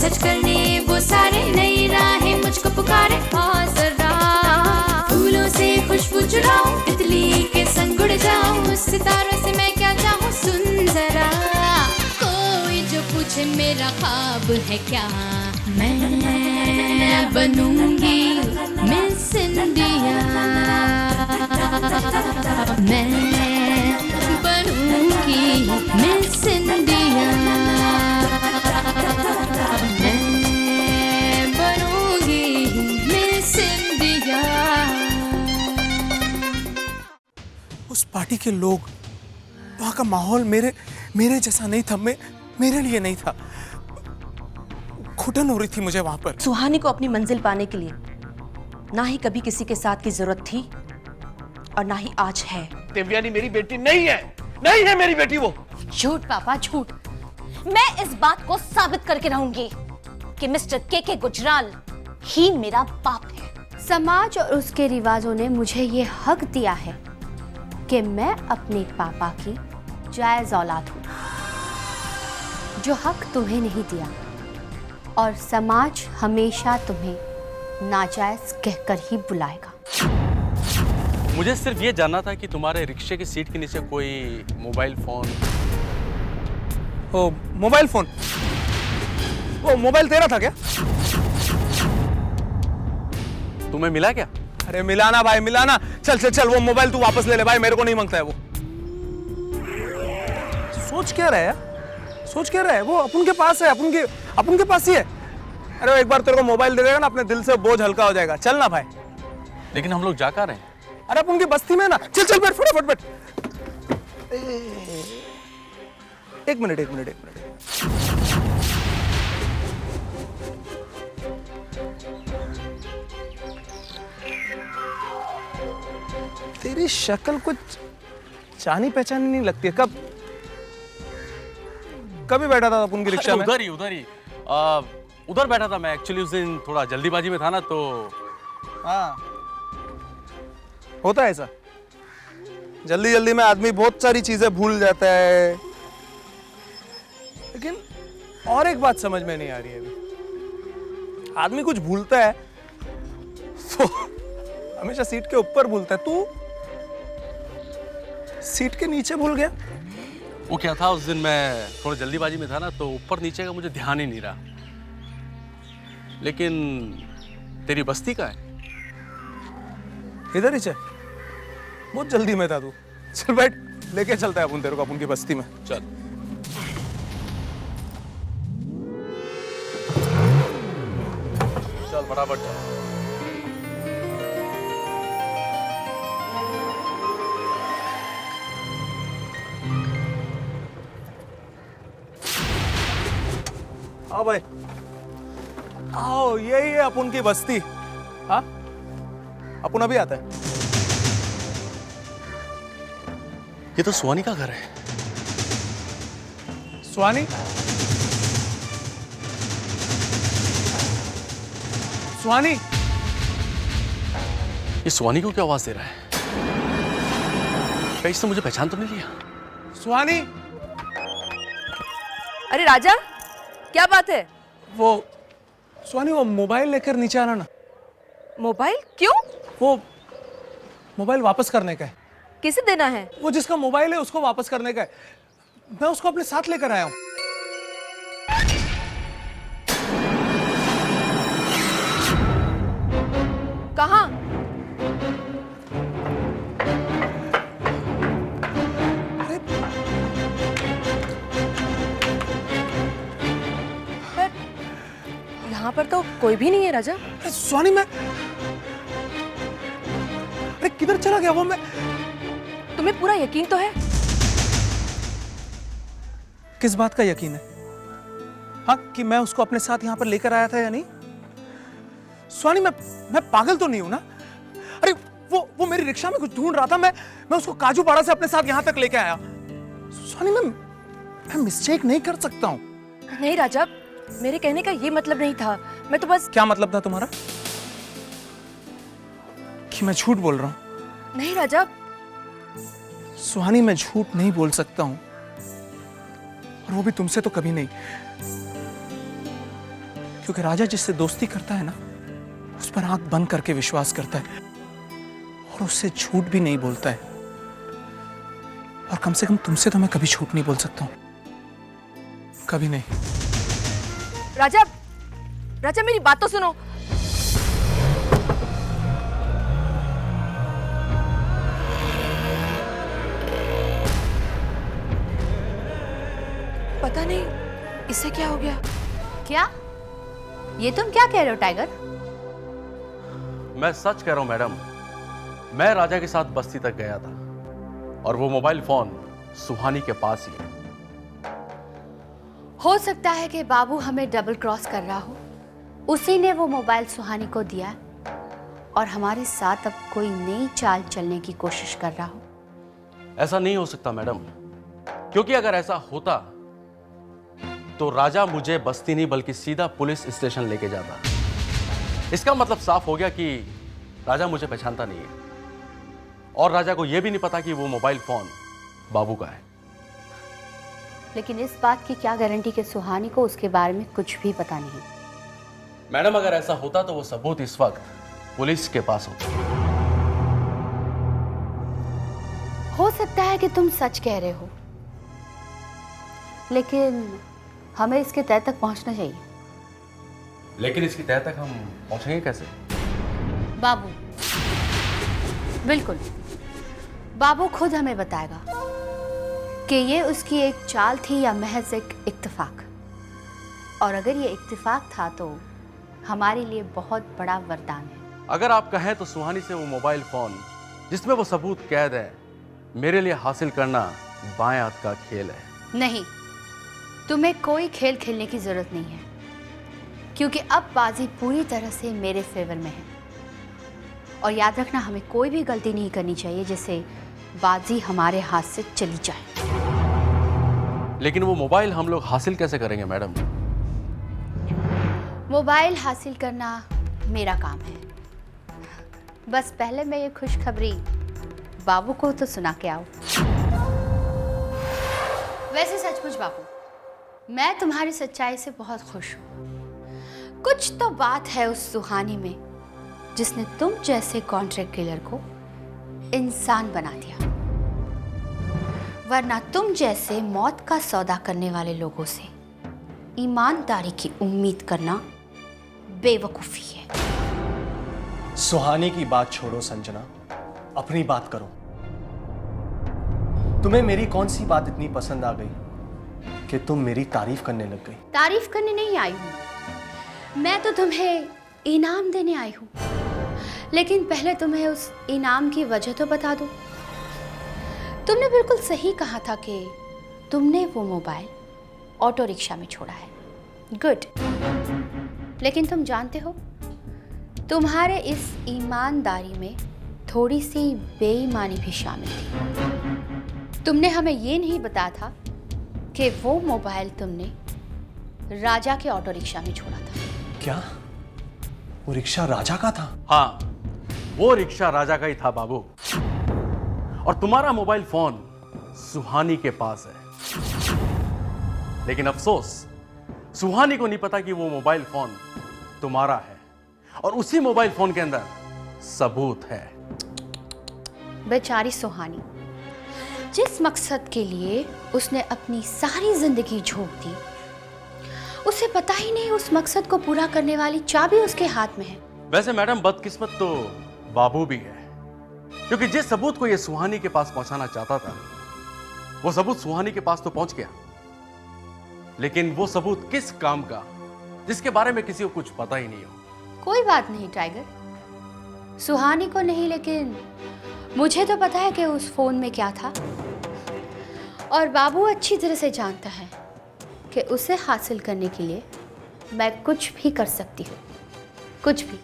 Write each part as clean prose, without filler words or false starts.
सच करने वो सारे नई राहें मुझको पुकारे। और जरा फूलों से खुशबू चुराऊं, तितली के संग उड़ जाऊं, सितारों से मैं क्या चाहूं। सुन जरा कोई जो पूछे मेरा ख्वाब है क्या, मैं बनूंगी मिस इंडिया, मैं बनूंगी मिस इंडिया, उस पार्टी के लोग, वहां का माहौल मेरे जैसा नहीं था, मेरे लिए नहीं था। घुटन हो रही थी मुझे वहां पर। सुहानी को अपनी मंजिल पाने के लिए ना ही कभी किसी के साथ की जरूरत थी और ना ही आज है। देवयानी मेरी बेटी नहीं है मेरी बेटी वो। झूठ पापा झूठ। मैं इस बात को साबित करके रहूंगी कि मिस्टर के गुजराल ही मेरा बाप है। समाज और उसके रिवाजों ने मुझे ये हक दिया है कि मैं अपने पापा की जायज औलाद हूं, जो हक तुम्हें नहीं दिया, और समाज हमेशा तुम्हें नाजायज कहकर ही बुलाएगा। मुझे सिर्फ ये जानना था कि तुम्हारे रिक्शे की सीट के नीचे कोई मोबाइल फोन। ओ मोबाइल फोन, वो मोबाइल तेरा था क्या? तुम्हें मिला क्या? अरे मिलाना भाई मिलाना, चल वो मोबाइल तू वापस ले ले भाई, मेरे को नहीं मांगता है वो। सोच क्या रहा है वो? अपन के पास है, अपन के पास ही है। अरे एक बार तेरे को मोबाइल दे देगा ना, अपने दिल से बोझ हल्का हो जाएगा। चल ना भाई। लेकिन हम लोग जा कर रहे हैं। अरे अपन की बस्ती में ना, चल बैठ फटाफट। एक मिनट। तेरी शक्ल कुछ जानी पहचानी नहीं लगती है। कभी बैठा था अपन की रिक्शा में? उधर ही उधर बैठा था मैं। एक्चुअली उस दिन थोड़ा जल्दीबाजी में था ना, तो हाँ होता है ऐसा। जल्दी में आदमी बहुत सारी चीजें भूल जाता है। लेकिन और एक बात समझ में नहीं आ रही है अभी। आदमी कुछ भूलता है तो हमेशा सीट के ऊपर भूलता है। तू सीट के नीचे भूल गया। वो क्या था, उस दिन मैं थोड़ा जल्दीबाजी में था ना, तो ऊपर नीचे का मुझे ध्यान ही नहीं रहा। लेकिन तेरी बस्ती का है इधर ही। बहुत जल्दी में था तू। चल बैठ, लेके चलता है अपन तेरे को अपन की बस्ती में। चल फटाफट चल। आओ भाई आओ, यही है अपन की बस्ती। हाँ अपन अभी आता है। ये तो सुहानी का घर है। सुहानी? ये सुहानी को क्या आवाज दे रहा है? कहीं इसने मुझे पहचान तो नहीं लिया? सुहानी? अरे राजा, क्या बात है? वो सुहानी, वो मोबाइल लेकर नीचे आना ना। मोबाइल? क्यों? वो मोबाइल वापस करने का है। किसे देना है? वो जिसका मोबाइल है उसको वापस करने का है। मैं उसको अपने साथ लेकर आया हूं। कहाँ? यहाँ पर तो कोई भी नहीं है राजा। सुहानी, मैं अरे किधर चला गया वो? तुम्हें पूरा यकीन तो है? किस बात का यकीन है? हाँ, कि मैं उसको अपने साथ यहां पर लेकर आया था या नहीं? सुहानी, मैं पागल तो नहीं हूं ना? अरे वो मेरी रिक्शा में कुछ ढूंढ रहा था, मैं उसको काजूपाड़ा से अपने साथ यहां तक लेके आया। सुहानी, मैं मिस्टेक नहीं कर सकता हूं। नहीं राजा, मेरे कहने का ये मतलब नहीं था। मैं तो बस... क्या मतलब था तुम्हारा? कि मैं झूठ बोल रहा हूं? नहीं राजा। सुहानी, मैं झूठ नहीं बोल सकता हूं, और वो भी तुमसे तो कभी नहीं। क्योंकि राजा जिससे दोस्ती करता है ना, उस पर आंख बंद करके विश्वास करता है, और उससे झूठ भी नहीं बोलता है। और कम से कम तुमसे तो मैं कभी झूठ नहीं बोल सकता हूं, कभी नहीं। राजा, राजा मेरी बात तो सुनो। पता नहीं इससे क्या हो गया। क्या? ये तुम क्या कह रहे हो टाइगर? मैं सच कह रहा हूं मैडम, मैं राजा के साथ बस्ती तक गया था और वो मोबाइल फोन सुहानी के पास ही है। हो सकता है कि बाबू हमें डबल क्रॉस कर रहा हो, उसी ने वो मोबाइल सुहानी को दिया और हमारे साथ अब कोई नई चाल चलने की कोशिश कर रहा हो। ऐसा नहीं हो सकता मैडम, क्योंकि अगर ऐसा होता तो राजा मुझे बस्ती नहीं बल्कि सीधा पुलिस स्टेशन लेके जाता। इसका मतलब साफ हो गया कि राजा मुझे पहचानता नहीं है, और राजा को यह भी नहीं पता कि वो मोबाइल फोन बाबू का है। लेकिन इस बात की क्या गारंटी कि सुहानी को उसके बारे में कुछ भी पता नहीं? मैडम, अगर ऐसा होता तो वो सबूत इस वक्त पुलिस के पास होता। हो सकता है कि तुम सच कह रहे हो, लेकिन हमें इसके तह तक पहुंचना चाहिए। लेकिन इसकी तह तक हम पहुंचेंगे कैसे? बाबू, बिल्कुल, बाबू खुद हमें बताएगा कि ये उसकी एक चाल थी या महज एक इत्तेफाक। और अगर ये इत्तेफाक था तो हमारे लिए बहुत बड़ा वरदान है। अगर आप कहें तो सुहानी से वो मोबाइल फोन जिसमें वो सबूत कैद है, मेरे लिए हासिल करना बाएं हाथ का खेल है। नहीं, तुम्हें कोई खेल खेलने की जरूरत नहीं है, क्योंकि अब बाजी पूरी तरह से मेरे फेवर में है। और याद रखना, हमें कोई भी गलती नहीं करनी चाहिए जिससे बाजी हमारे हाथ से चली जाए। लेकिन वो मोबाइल हम लोग हासिल कैसे करेंगे मैडम? मोबाइल हासिल करना मेरा काम है। बस पहले मैं ये खुशखबरी बाबू को तो सुना के आओ। वैसे सचमुच बाबू, मैं तुम्हारी सच्चाई से बहुत खुश हूँ। कुछ तो बात है उस सुहानी में जिसने तुम जैसे कॉन्ट्रैक्ट किलर को इंसान बना दिया, वरना तुम जैसे मौत का सौदा करने वाले लोगों से ईमानदारी की उम्मीद करना बेवकूफी है। सुहानी की बात छोड़ो संजना, अपनी बात करो। तुम्हें मेरी कौन सी बात इतनी पसंद आ गई कि तुम मेरी तारीफ करने लग गई? तारीफ करने नहीं आई हूं मैं, तो तुम्हें इनाम देने आई हूं। लेकिन पहले तुम्हें उस इनाम की वजह तो बता दूं। तुमने बिल्कुल सही कहा था कि तुमने वो मोबाइल ऑटो रिक्शा में छोड़ा है। गुड। लेकिन तुम जानते हो, तुम्हारे इस ईमानदारी में थोड़ी सी बेईमानी भी शामिल थी। तुमने हमें ये नहीं बताया था कि वो मोबाइल तुमने राजा के ऑटो रिक्शा में छोड़ा था। क्या वो रिक्शा राजा का था? हाँ, वो रिक्शा राजा का ही था बाबू, और तुम्हारा मोबाइल फोन सुहानी के पास है। लेकिन अफसोस, सुहानी को नहीं पता कि वो मोबाइल फोन तुम्हारा है, और उसी मोबाइल फोन के अंदर सबूत है। बेचारी सुहानी, जिस मकसद के लिए उसने अपनी सारी जिंदगी झोंक दी, उसे पता ही नहीं उस मकसद को पूरा करने वाली चाबी उसके हाथ में है। वैसे मैडम, बदकिस्मत तो बाबू भी है, क्योंकि जिस सबूत को ये सुहानी के पास पहुंचाना चाहता था, वो सबूत सुहानी के पास तो पहुंच गया। लेकिन वो सबूत किस काम का, जिसके बारे में किसी को कुछ पता ही नहीं हो। कोई बात नहीं टाइगर, सुहानी को नहीं लेकिन मुझे तो पता है कि उस फोन में क्या था, और बाबू अच्छी तरह से जानता है कि उसे हासिल करने के लिए मैं कुछ भी कर सकती हूँ, कुछ भी।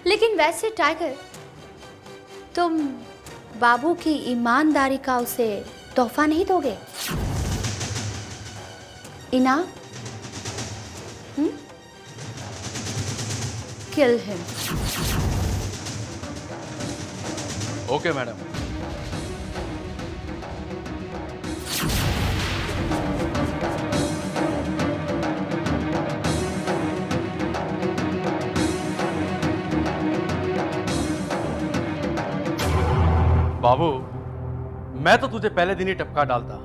लेकिन वैसे टाइगर, तुम बाबू की ईमानदारी का उसे तोहफा नहीं दोगे? इनाम? Kill him. Okay madam. बाबू, मैं तो तुझे पहले दिन ही टपका डालता,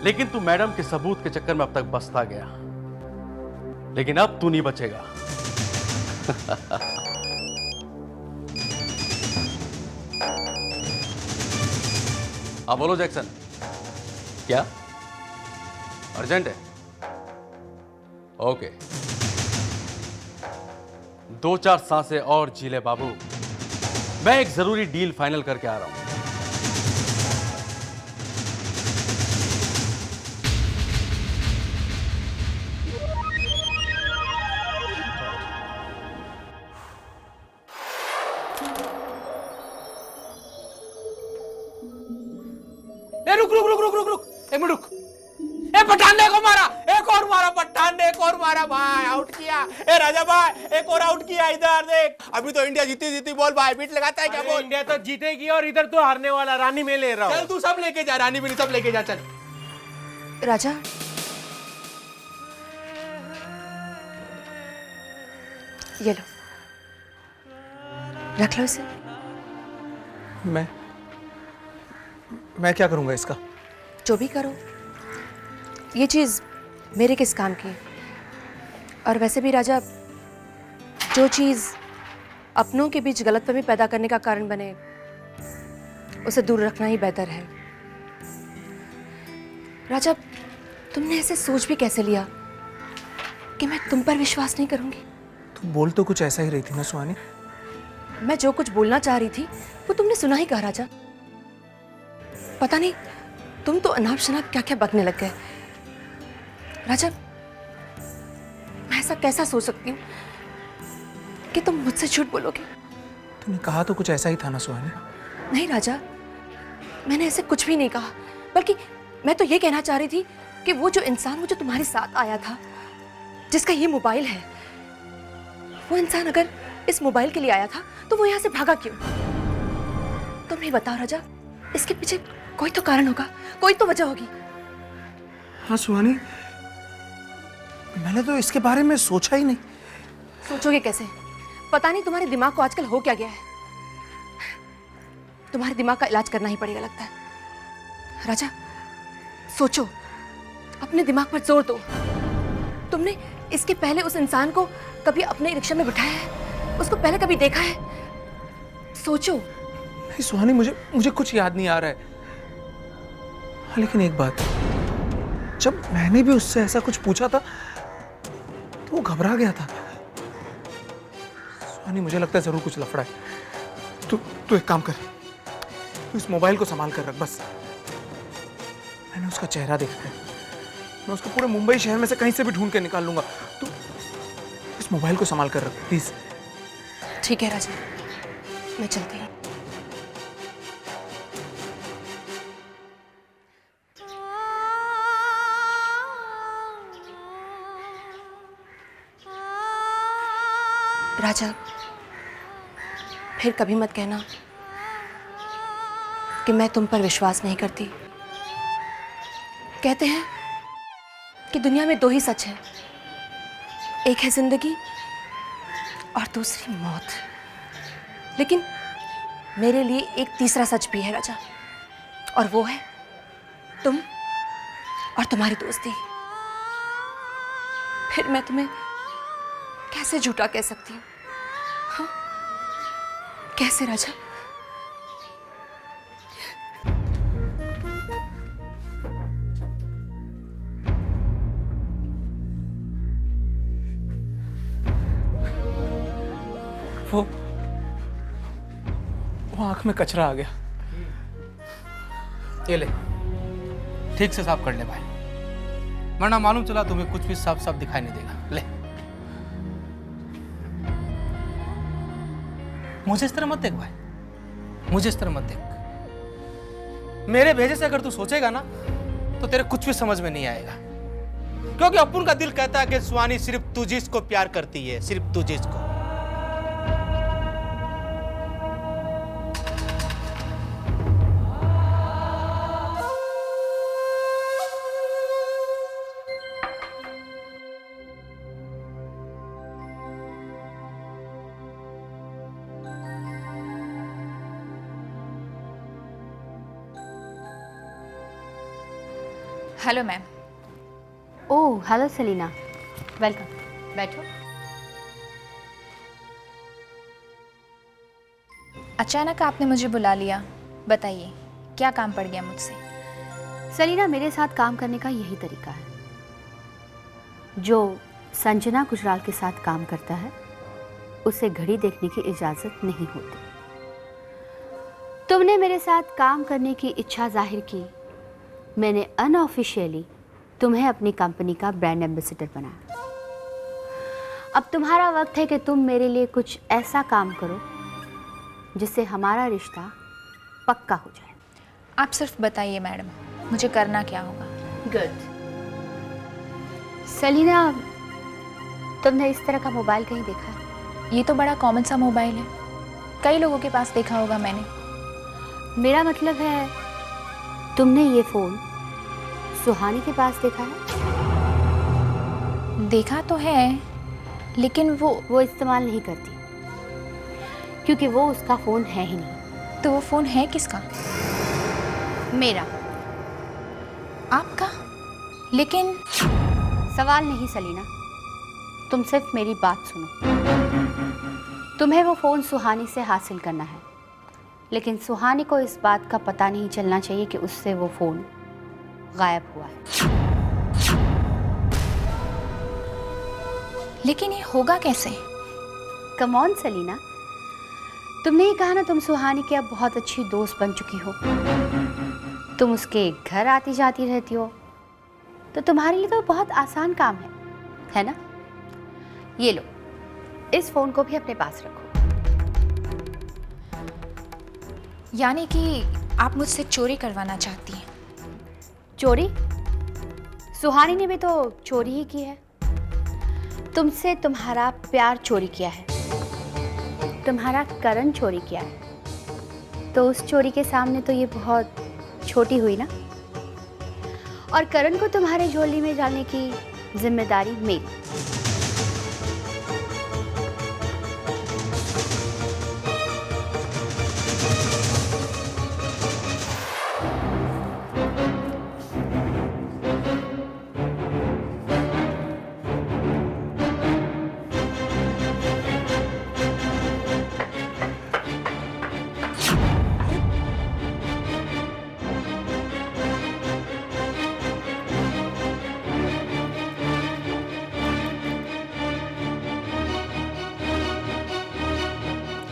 लेकिन तू मैडम के सबूत के चक्कर में अब तक बसता गया। लेकिन अब तू नहीं बचेगा। हाँ बोलो जैक्सन, क्या अर्जेंट है? ओके, 2-4 सांसें और जी ले बाबू, मैं एक जरूरी डील फाइनल करके आ रहा हूं। ए रुक रुक रुक रुक रुक रुक, एक मिनट रुक। ए पठान ने को मारा, एक और मारा, पठान ने एक और मारा भाई, आउट किया। ए राजा भाई, एक और आउट किया, इधर देख। अभी तो इंडिया जीती जीती बोल भाई, बीट लगाता है क्या बोल? इंडिया तो जीतेगी और इधर तो हारने वाला, रानी में ले रहा हूं। चल तू सब लेके जा, रानी भी सब लेके जा, चल। राजा, ये लो, रख लो इसे। मैं क्या करूंगा इसका? जो भी करो, ये चीज़ मेरे किस काम की है? और वैसे भी राजा, जो चीज़ अपनों के बीच गलतफहमी पैदा करने का कारण बने, उसे दूर रखना ही बेहतर है। राजा, तुमने ऐसे सोच भी कैसे लिया कि मैं तुम पर विश्वास नहीं करूंगी? तू बोल तो कुछ ऐसा ही रही थी ना सुहानी। मैं जो कुछ बोलना चाह रही थी वो तुमने सुना ही कहा राजा। पता नहीं, तुम तो अनाप शनाप क्या क्या बकने लग गए। राजा, मैं ऐसा कैसा सोच सकती हूँ कि तुम मुझसे झूठ बोलोगे? तूने कहा तो कुछ ऐसा ही था ना सुहानी। नहीं राजा, मैंने ऐसे कुछ भी नहीं कहा, बल्कि मैं तो ये कहना चाह रही थी कि वो जो इंसान, वो जो तुम्हारे साथ आया था, जिसका ये मोबाइल है, वो इंसान अगर इस मोबाइल के लिए आया था तो वो यहाँ से भागा क्यों? तुम ही बताओ राजा, इसके पीछे कोई तो कारण होगा, कोई तो वजह होगी। हाँ सुहानी, मैंने तो इसके बारे में सोचा ही नहीं। सोचोगे कैसे? पता नहीं तुम्हारे दिमाग को आजकल हो क्या गया है। तुम्हारे दिमाग का इलाज करना ही पड़ेगा लगता है। राजा, सोचो, अपने दिमाग पर जोर दो। तुमने इसके पहले उस इंसान को कभी अपने रिक्शा में बिठाया है? उसको पहले कभी देखा है? सोचो। नहीं सुहानी, मुझे कुछ याद नहीं आ रहा है। हाँ, लेकिन एक बात, जब मैंने भी उससे ऐसा कुछ पूछा था तो वो घबरा गया था। सुहानी, मुझे लगता है जरूर कुछ लफड़ा है। तू एक काम कर, तू इस मोबाइल को संभाल कर रख बस। मैंने उसका चेहरा देखा है, मैं उसको पूरे मुंबई शहर में से कहीं से भी ढूंढ के निकाल लूंगा। तू इस मोबाइल को संभाल कर रख प्लीज। ठीक है राजा, मैं चलती हूँ। राजा, फिर कभी मत कहना कि मैं तुम पर विश्वास नहीं करती। कहते हैं कि दुनिया में 2 ही सच है, एक है जिंदगी और दूसरी मौत। लेकिन मेरे लिए एक तीसरा सच भी है राजा, और वो है तुम और तुम्हारी दोस्ती। फिर मैं तुम्हें कैसे झूठा कह सकती हूँ? हाँ, कैसे राजा? वो आंख में कचरा आ गया। ये ले, ठीक से साफ कर ले भाई, वरना मालूम चला तुम्हें कुछ भी साफ साफ दिखाई नहीं देगा। ले, मुझे इस तरह मत देख भाई, मुझे इस तरह मत देख। मेरे भेजे से अगर तू सोचेगा ना तो तेरे कुछ भी समझ में नहीं आएगा, क्योंकि अपुन का दिल कहता है कि सुहानी सिर्फ तुझी को प्यार करती है, सिर्फ तुझी को। Hello ma'am. Oh hello Selina, welcome, बैठो। अचानक आपने मुझे बुला लिया, बताइए क्या काम पड़ गया मुझसे? सेलिना, मेरे साथ काम करने का यही तरीका है। जो संजना गुजराल के साथ काम करता है उसे घड़ी देखने की इजाज़त नहीं होती। तुमने मेरे साथ काम करने की इच्छा जाहिर की, मैंने अनऑफिशियली तुम्हें अपनी कंपनी का ब्रांड एम्बेसडर बनाया। अब तुम्हारा वक्त है कि तुम मेरे लिए कुछ ऐसा काम करो जिससे हमारा रिश्ता पक्का हो जाए। आप सिर्फ बताइए मैडम, मुझे करना क्या होगा? गुड। सेलिना, तुमने इस तरह का मोबाइल कहीं देखा है? ये तो बड़ा कॉमन सा मोबाइल है, कई लोगों के पास देखा होगा मैंने। मेरा मतलब है तुमने ये फ़ोन सुहानी के पास देखा है? देखा तो है, लेकिन वो इस्तेमाल नहीं करती, क्योंकि वो उसका फ़ोन है ही नहीं। तो वो फ़ोन है किसका? मेरा। आपका? लेकिन सवाल नहीं सेलिना, तुम सिर्फ मेरी बात सुनो। तुम्हें वो फ़ोन सुहानी से हासिल करना है, लेकिन सुहानी को इस बात का पता नहीं चलना चाहिए कि उससे वो फ़ोन गायब हुआ है। लेकिन ये होगा कैसे? कम ऑन सेलिना, तुमने ही कहा ना तुम सुहानी की अब बहुत अच्छी दोस्त बन चुकी हो। तुम उसके घर आती जाती रहती हो, तो तुम्हारे लिए तो बहुत आसान काम है ना? ये लो, इस फ़ोन को भी अपने पास रखो। यानी कि आप मुझसे चोरी करवाना चाहती हैं? चोरी? सुहानी ने भी तो चोरी ही की है। तुमसे तुम्हारा प्यार चोरी किया है, तुम्हारा करण चोरी किया है, तो उस चोरी के सामने तो ये बहुत छोटी हुई ना। और करण को तुम्हारे झोली में डालने की जिम्मेदारी मेरी।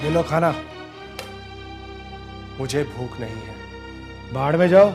ये लो खाना। मुझे भूख नहीं है। बाहर में जाओ।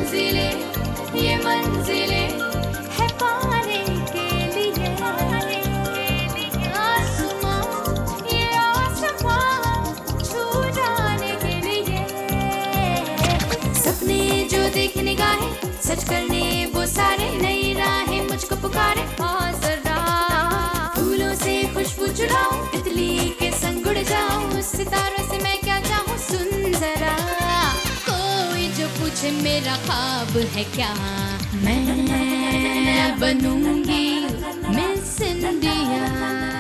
ये मंजिलें है पाने के लिए आसमां, ये आसमां छू जाने के लिए। सपने जो देख निगाहें सच करने वो सारे, नई राहें मुझको पुकारे आ जरा। फूलों से खुशबू चुराऊं, तितली के संग उड़ जाऊं, सितारों से मैं क्या चाहूं सुन जरा। कोई जो पूछे मेरा ख्वाब है क्या, मैं बनूंगी मिस इंडिया।